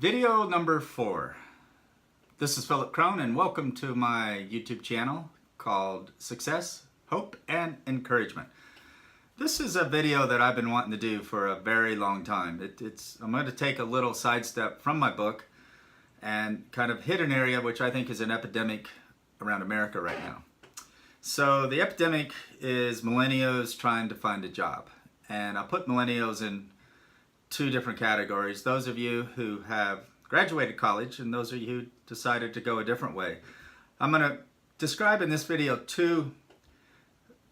Video number 4. This is Philip Crone and welcome to my YouTube channel called Success, Hope, and Encouragement. This is a video that I've been wanting to do for a very long time. I'm going to take a little sidestep from my book and kind of hit an area which I think is an epidemic around America right now. So the epidemic is millennials trying to find a job. And I put millennials in two different categories. Those of you who have graduated college and those of you who decided to go a different way. I'm going to describe in this video two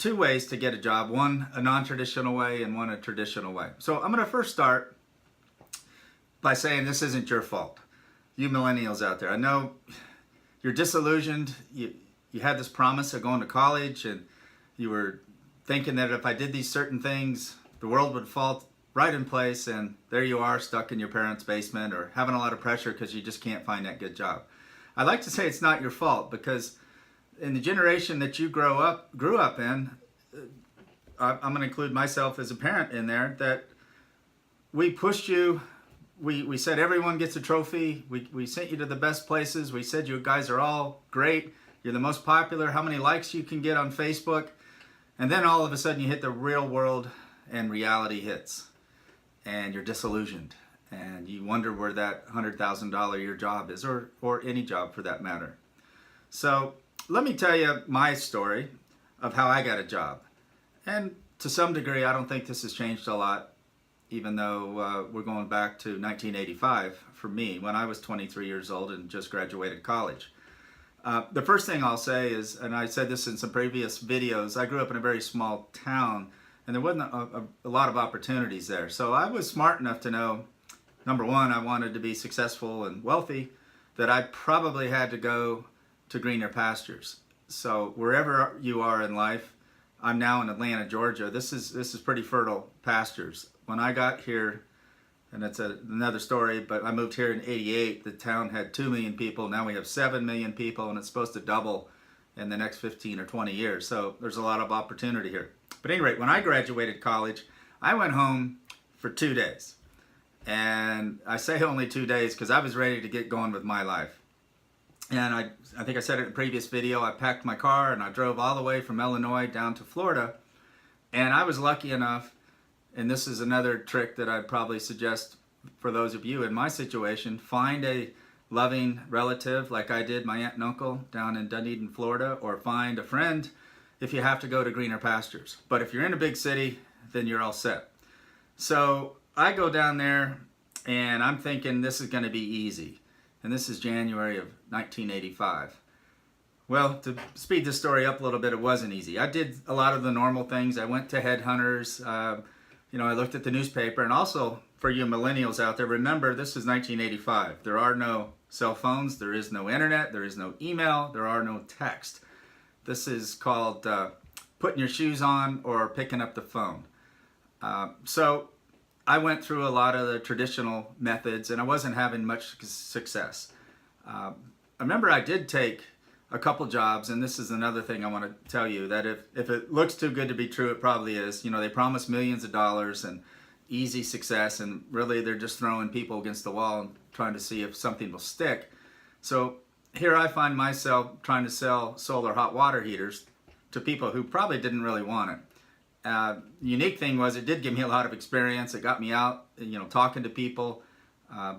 ways to get a job. One a non-traditional way and one a traditional way. So I'm going to first start by saying this isn't your fault. You millennials out there, I know you're disillusioned. You had this promise of going to college and you were thinking that if I did these certain things, the world would fall right in place, and there you are stuck in your parents' basement or having a lot of pressure because you just can't find that good job. I like to say it's not your fault because in the generation that you grew up in, I'm going to include myself as a parent in there, that we pushed you. We said everyone gets a trophy. We sent you to the best places. We said you guys are all great. You're the most popular. How many likes you can get on Facebook. And then all of a sudden you hit the real world and reality hits. And you're disillusioned. And you wonder where that $100,000 a year job is, or any job for that matter. So let me tell you my story of how I got a job. And to some degree, I don't think this has changed a lot, even though we're going back to 1985 for me, when I was 23 years old and just graduated college. The first thing I'll say is, and I said this in some previous videos, I grew up in a very small town and there wasn't a lot of opportunities there. So I was smart enough to know, number one, I wanted to be successful and wealthy, that I probably had to go to greener pastures. So wherever you are in life, I'm now in Atlanta, Georgia. This is pretty fertile pastures. When I got here, and it's another story, but I moved here in '88. The town had 2 million people. Now we have 7 million people, and it's supposed to double in the next 15 or 20 years. So there's a lot of opportunity here. But at any rate, when I graduated college, I went home for 2 days. And I say only 2 days because I was ready to get going with my life. And I think I said it in a previous video, I packed my car and I drove all the way from Illinois down to Florida. And I was lucky enough, and this is another trick that I'd probably suggest for those of you in my situation, find a loving relative like I did, my aunt and uncle down in Dunedin, Florida, or find a friend if you have to go to greener pastures. But if you're in a big city, then you're all set. So I go down there and I'm thinking this is going to be easy. And this is January of 1985. Well, to speed this story up a little bit, it wasn't easy. I did a lot of the normal things. I went to headhunters. I looked at the newspaper. And also, for you millennials out there, remember this is 1985. There are no cell phones. There is no internet. There is no email. There are no text. This is called putting your shoes on or picking up the phone. So I went through a lot of the traditional methods and I wasn't having much success. I remember I did take a couple jobs, and this is another thing I want to tell you, that if it looks too good to be true, it probably is. You know, they promise millions of dollars and easy success, and really they're just throwing people against the wall and trying to see if something will stick. So here I find myself trying to sell solar hot water heaters to people who probably didn't really want it. The unique thing was it did give me a lot of experience. It got me out, talking to people,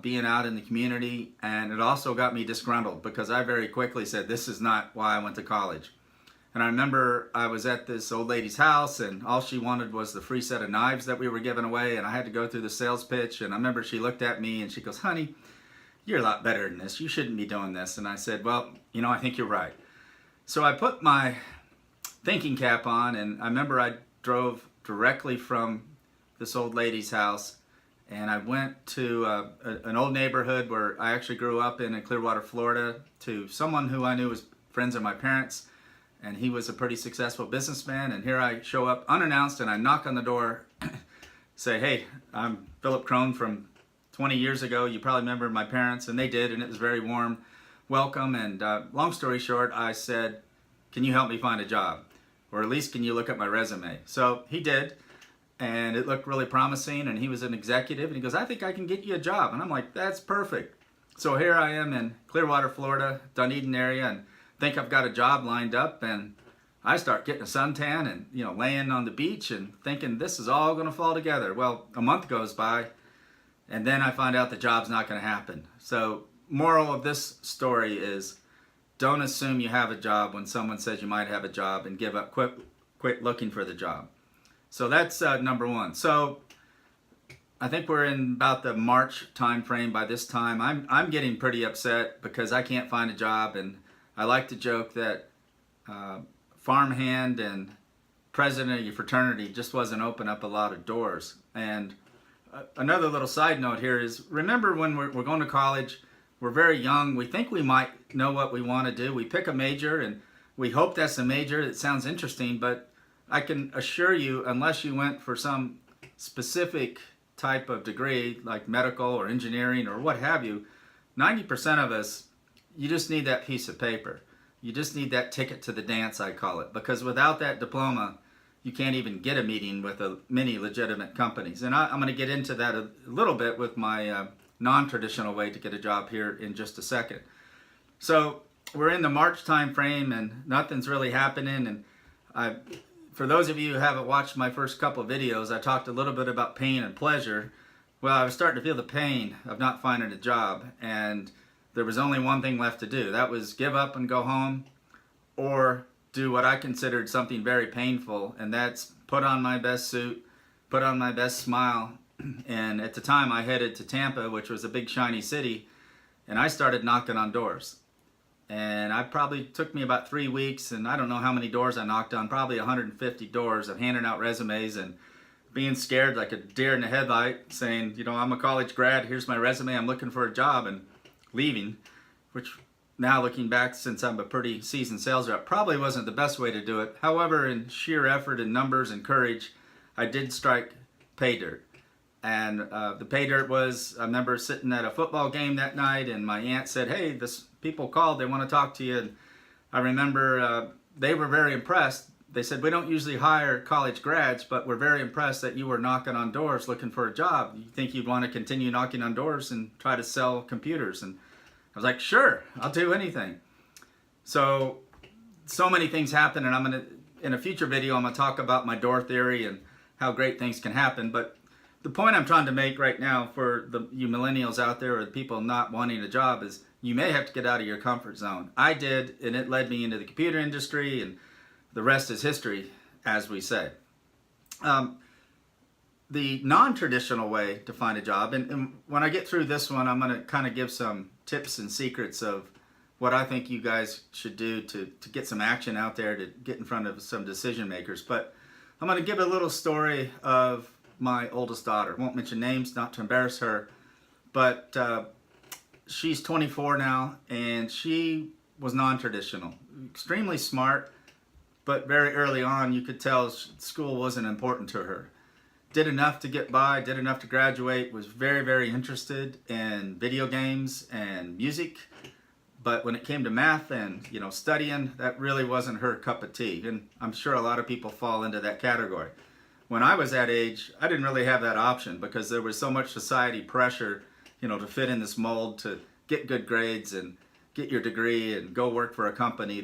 being out in the community, and it also got me disgruntled because I very quickly said, this is not why I went to college. And I remember I was at this old lady's house and all she wanted was the free set of knives that we were giving away, and I had to go through the sales pitch, and I remember she looked at me and she goes, honey, you're a lot better than this. You shouldn't be doing this. And I said, well, I think you're right. So I put my thinking cap on, and I remember I drove directly from this old lady's house, and I went to an old neighborhood where I actually grew up in Clearwater, Florida, to someone who I knew was friends of my parents, and he was a pretty successful businessman. And here I show up unannounced, and I knock on the door, say, hey, I'm Philip Crone from 20 years ago. You probably remember my parents, and they did, and it was very warm welcome. And long story short, I said, can you help me find a job? Or at least can you look at my resume? So he did, and it looked really promising, and he was an executive, and he goes, I think I can get you a job. And I'm like, that's perfect. So here I am in Clearwater, Florida, Dunedin area, and think I've got a job lined up, and I start getting a suntan and, laying on the beach and thinking this is all going to fall together. Well, a month goes by, and then I find out the job's not going to happen. So moral of this story is, don't assume you have a job when someone says you might have a job, and give up, quit looking for the job. So that's number one. So I think we're in about the March time frame by this time. I'm getting pretty upset because I can't find a job, and I like to joke that farmhand and president of your fraternity just wasn't open up a lot of doors. And another little side note here is, remember when we're going to college, we're very young, we think we might know what we want to do. We pick a major and we hope that's a major that sounds interesting, but I can assure you, unless you went for some specific type of degree like medical or engineering or what have you, 90% of us, you just need that piece of paper. You just need that ticket to the dance, I call it, because without that diploma, you can't even get a meeting with many legitimate companies. And I'm going to get into that a little bit with my non-traditional way to get a job here in just a second. So we're in the March time frame and nothing's really happening. And for those of you who haven't watched my first couple of videos, I talked a little bit about pain and pleasure. Well, I was starting to feel the pain of not finding a job, and there was only one thing left to do. That was give up and go home, or do what I considered something very painful, and that's put on my best suit, put on my best smile. And at the time I headed to Tampa, which was a big shiny city, and I started knocking on doors. And I probably took me about 3 weeks, and I don't know how many doors I knocked on, probably 150 doors of handing out resumes and being scared like a deer in the headlight, saying, I'm a college grad, here's my resume, I'm looking for a job, and leaving, which now looking back, since I'm a pretty seasoned sales rep, probably wasn't the best way to do it. However, in sheer effort and numbers and courage, I did strike pay dirt. And the pay dirt was, I remember sitting at a football game that night, and my aunt said, hey, this people called, they want to talk to you. And I remember they were very impressed. They said, we don't usually hire college grads, but we're very impressed that you were knocking on doors looking for a job. You think you'd want to continue knocking on doors and try to sell computers? And I was like, sure, I'll do anything. So many things happen, and in a future video, I'm going to talk about my door theory and how great things can happen. But the point I'm trying to make right now for you millennials out there, or the people not wanting a job, is you may have to get out of your comfort zone. I did, and it led me into the computer industry, and the rest is history, as we say. The non-traditional way to find a job, and when I get through this one, I'm going to kind of give some tips and secrets of what I think you guys should do to get some action out there, to get in front of some decision makers. But I'm going to give a little story of my oldest daughter. Won't mention names, not to embarrass her, but she's 24 now, and she was non-traditional, extremely smart, but very early on you could tell school wasn't important to her. Did enough to get by, did enough to graduate, was very, very interested in video games and music, but when it came to math and studying, that really wasn't her cup of tea. And I'm sure a lot of people fall into that category. When I was that age, I didn't really have that option because there was so much society pressure, to fit in this mold, to get good grades and get your degree and go work for a company.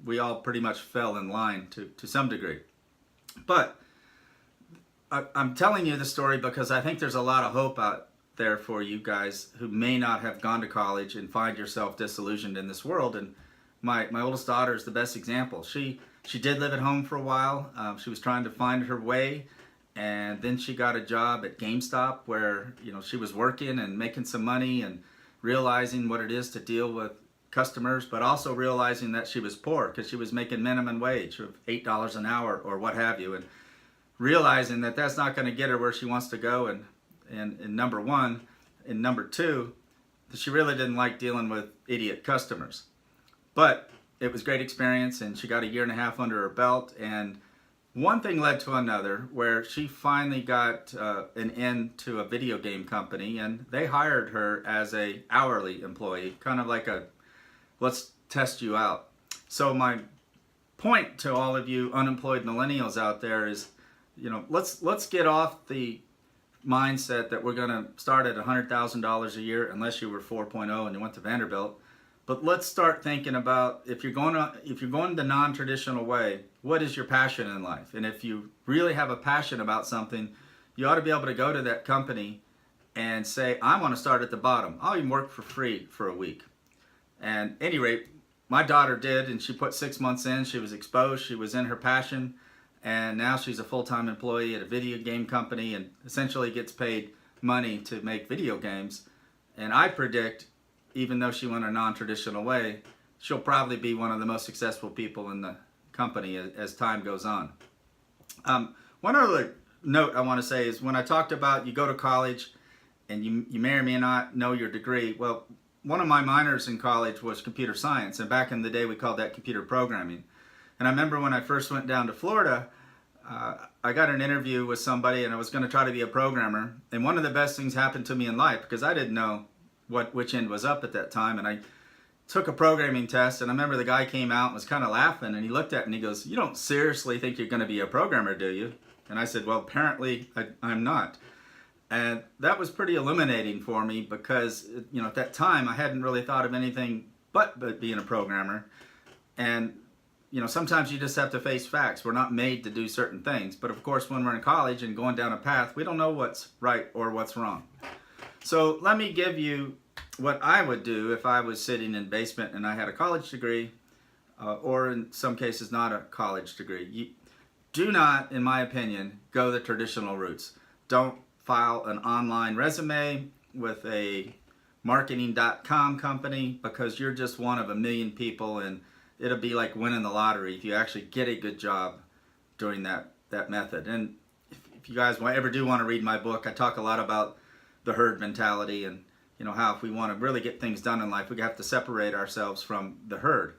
We all pretty much fell in line to some degree. But I'm telling you this story because I think there's a lot of hope out there for you guys who may not have gone to college and find yourself disillusioned in this world. And my oldest daughter is the best example. She did live at home for a while. She was trying to find her way, and then she got a job at GameStop where she was working and making some money and realizing what it is to deal with customers, but also realizing that she was poor because she was making minimum wage of $8 an hour or what have you, and realizing that that's not going to get her where she wants to go. And number one, and number two, she really didn't like dealing with idiot customers. But it was a great experience, and she got a 1.5 years under her belt, and one thing led to another where she finally got an in to a video game company, and they hired her as a hourly employee, kind of like a let's test you out. So my point to all of you unemployed millennials out there is, let's get off the mindset that we're going to start at $100,000 a year unless you were 4.0 and you went to Vanderbilt. But let's start thinking about if you're going the non-traditional way, what is your passion in life? And if you really have a passion about something, you ought to be able to go to that company and say, I want to start at the bottom. I'll even work for free for a week. And at any rate, my daughter did, and she put 6 months in. She was exposed. She was in her passion. And now she's a full-time employee at a video game company and essentially gets paid money to make video games. And I predict, even though she went a non-traditional way, she'll probably be one of the most successful people in the company as time goes on. One other note I want to say is when I talked about you go to college and you may or may not know your degree. Well, one of my minors in college was computer science, and back in the day we called that computer programming. And I remember when I first went down to Florida, I got an interview with somebody and I was going to try to be a programmer. And one of the best things happened to me in life, because I didn't know which end was up at that time, and I took a programming test, and I remember the guy came out and was kind of laughing, and he looked at me and he goes, "You don't seriously think you're going to be a programmer, do you?" And I said, "Well, apparently I'm not." And that was pretty illuminating for me because, you know, at that time I hadn't really thought of anything but being a programmer. And, you know, sometimes you just have to face facts. We're not made to do certain things. But of course, when we're in college and going down a path, we don't know what's right or what's wrong. So let me give you what I would do if I was sitting in a basement and I had a college degree, or in some cases not a college degree. You do not, in my opinion, go the traditional routes. Don't file an online resume with a marketing.com company because you're just one of a million people, and it'll be like winning the lottery if you actually get a good job doing that method. And if you guys ever do want to read my book, I talk a lot about the herd mentality and, you know, how if we want to really get things done in life, we have to separate ourselves from the herd.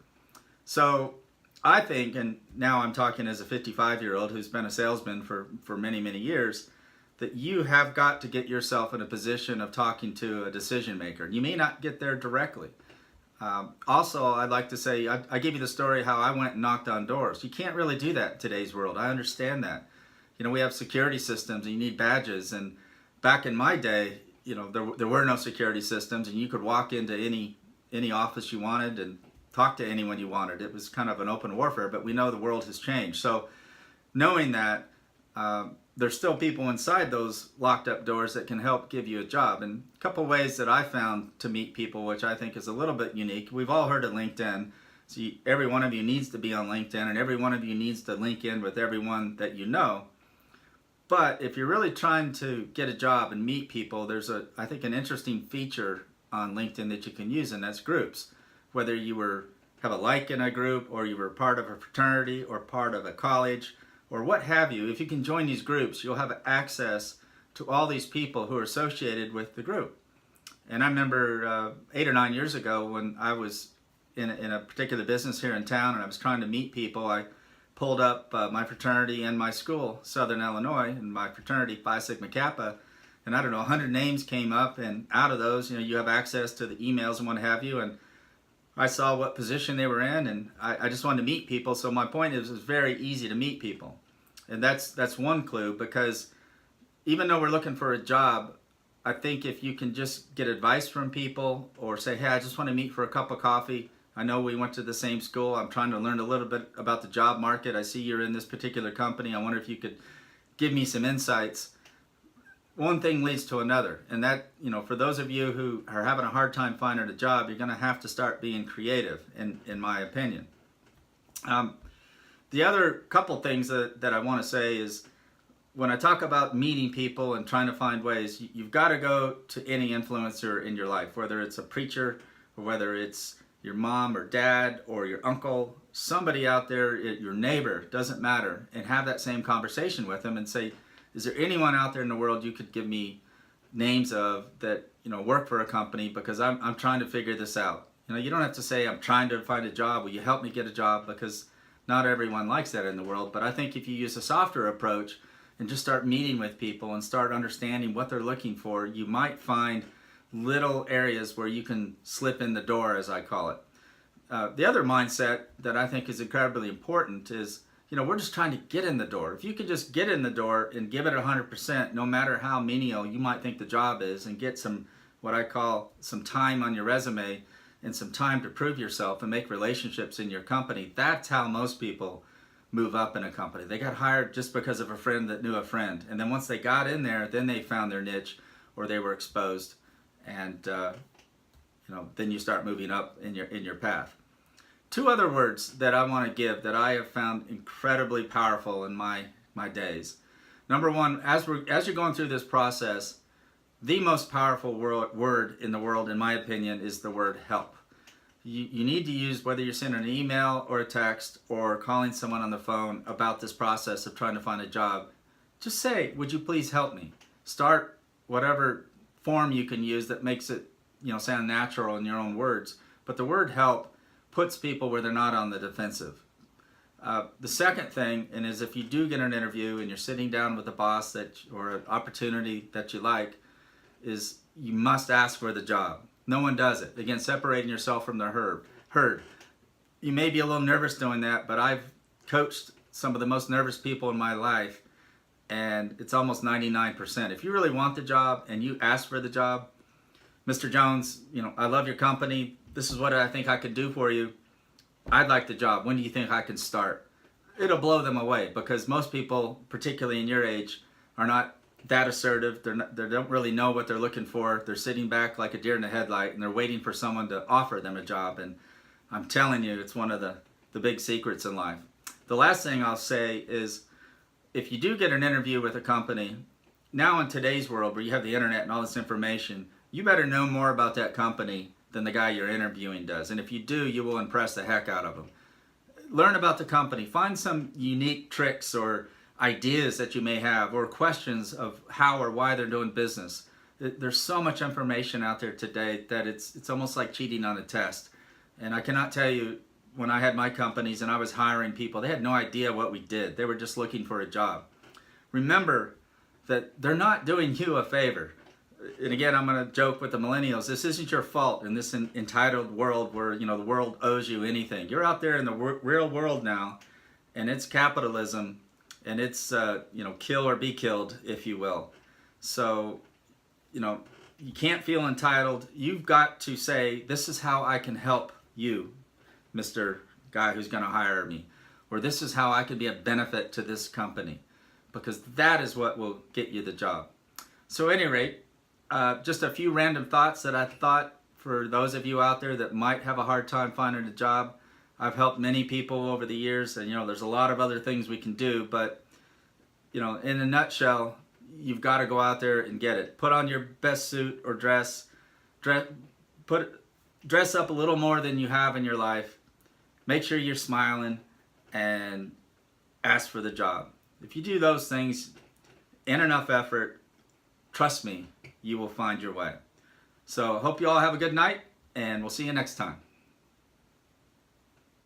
So I think, and now I'm talking as a 55-year-old who's been a salesman for many, many years, that you have got to get yourself in a position of talking to a decision maker. You may not get there directly. Also, I'd like to say, I gave you the story how I went and knocked on doors. You can't really do that in today's world. I understand that. You know, we have security systems and you need badges. And back in my day, you know, there were no security systems, and you could walk into any office you wanted and talk to anyone you wanted. It was kind of an open warfare, but we know the world has changed. So knowing that, there's still people inside those locked up doors that can help give you a job. And a couple ways that I found to meet people, which I think is a little bit unique. We've all heard of LinkedIn. So every one of you needs to be on LinkedIn, and every one of you needs to link in with everyone that you know. But if you're really trying to get a job and meet people, there's I think an interesting feature on LinkedIn that you can use, and that's groups. Whether you have a like in a group, or you were part of a fraternity or part of a college, or what have you, if you can join these groups, you'll have access to all these people who are associated with the group. And I remember 8 or 9 years ago when I was in a particular business here in town and I was trying to meet people, I pulled up my fraternity and my school, Southern Illinois, and my fraternity, Phi Sigma Kappa, and I don't know, 100 names came up, and out of those, you know, you have access to the emails and what have you, and I saw what position they were in, and I just wanted to meet people. So my point is, it's very easy to meet people. And that's one clue, because even though we're looking for a job, I think if you can just get advice from people or say, hey, I just want to meet for a cup of coffee. I know we went to the same school. I'm trying to learn a little bit about the job market. I see you're in this particular company. I wonder if you could give me some insights. One thing leads to another. And that, you know, for those of you who are having a hard time finding a job, you're going to have to start being creative, in my opinion. The other couple things that I want to say is, when I talk about meeting people and trying to find ways, you've got to go to any influencer in your life, whether it's a preacher or whether it's your mom or dad or your uncle, somebody out there, your neighbor, doesn't matter, and have that same conversation with them and say, is there anyone out there in the world you could give me names of that, you know, work for a company, because I'm trying to figure this out. You know, you don't have to say, I'm trying to find a job, will you help me get a job, because not everyone likes that in the world. But I think if you use a softer approach and just start meeting with people and start understanding what they're looking for, you might find little areas where you can slip in the door, as I call it. The other mindset that I think is incredibly important is, we're just trying to get in the door. If you could just get in the door and give it 100%, no matter how menial you might think the job is, and get some, what I call some time on your resume and some time to prove yourself and make relationships in your company, that's how most people move up in a company. They got hired just because of a friend that knew a friend. And then once they got in there, then they found their niche or they were exposed. And then you start moving up in your path. Two other words that I want to give that I have found incredibly powerful in my days. Number one, as you're going through this process, the most powerful word in the world, in my opinion, is the word help. You need to use, whether you're sending an email or a text or calling someone on the phone about this process of trying to find a job, just say, would you please help me? Start whatever form you can use that makes it sound natural in your own words. But the word help puts people where they're not on the defensive. The second thing, and is if you do get an interview and you're sitting down with a boss or an opportunity that you like, is you must ask for the job. No one does it. Again, separating yourself from the herd. You may be a little nervous doing that, but I've coached some of the most nervous people in my life, and it's almost 99%. If you really want the job and you ask for the job, Mr. Jones, I love your company. This is what I think I could do for you. I'd like the job. When do you think I can start? It'll blow them away, because most people, particularly in your age, are not that assertive. They don't really know what they're looking for. They're sitting back like a deer in the headlight, and they're waiting for someone to offer them a job. And I'm telling you, it's one of the big secrets in life. The last thing I'll say is, if you do get an interview with a company, now in today's world where you have the internet and all this information, you better know more about that company than the guy you're interviewing does. And if you do, you will impress the heck out of them. Learn about the company. Find some unique tricks or ideas that you may have, or questions of how or why they're doing business. There's so much information out there today that it's almost like cheating on a test. And I cannot tell you, when I had my companies and I was hiring people, they had no idea what we did. They were just looking for a job. Remember that they're not doing you a favor. And again, I'm going to joke with the millennials. This isn't your fault in this entitled world where the world owes you anything. You're out there in the real world now, and it's capitalism. And it's, kill or be killed, if you will. So, you can't feel entitled. You've got to say, this is how I can help you, Mr. Guy who's going to hire me. Or this is how I can be a benefit to this company. Because that is what will get you the job. So at any rate, just a few random thoughts that I thought for those of you out there that might have a hard time finding a job. I've helped many people over the years, and there's a lot of other things we can do, but in a nutshell, you've got to go out there and get it. Put on your best suit or dress up a little more than you have in your life. Make sure you're smiling and ask for the job. If you do those things in enough effort, trust me, you will find your way. So I hope you all have a good night, and we'll see you next time.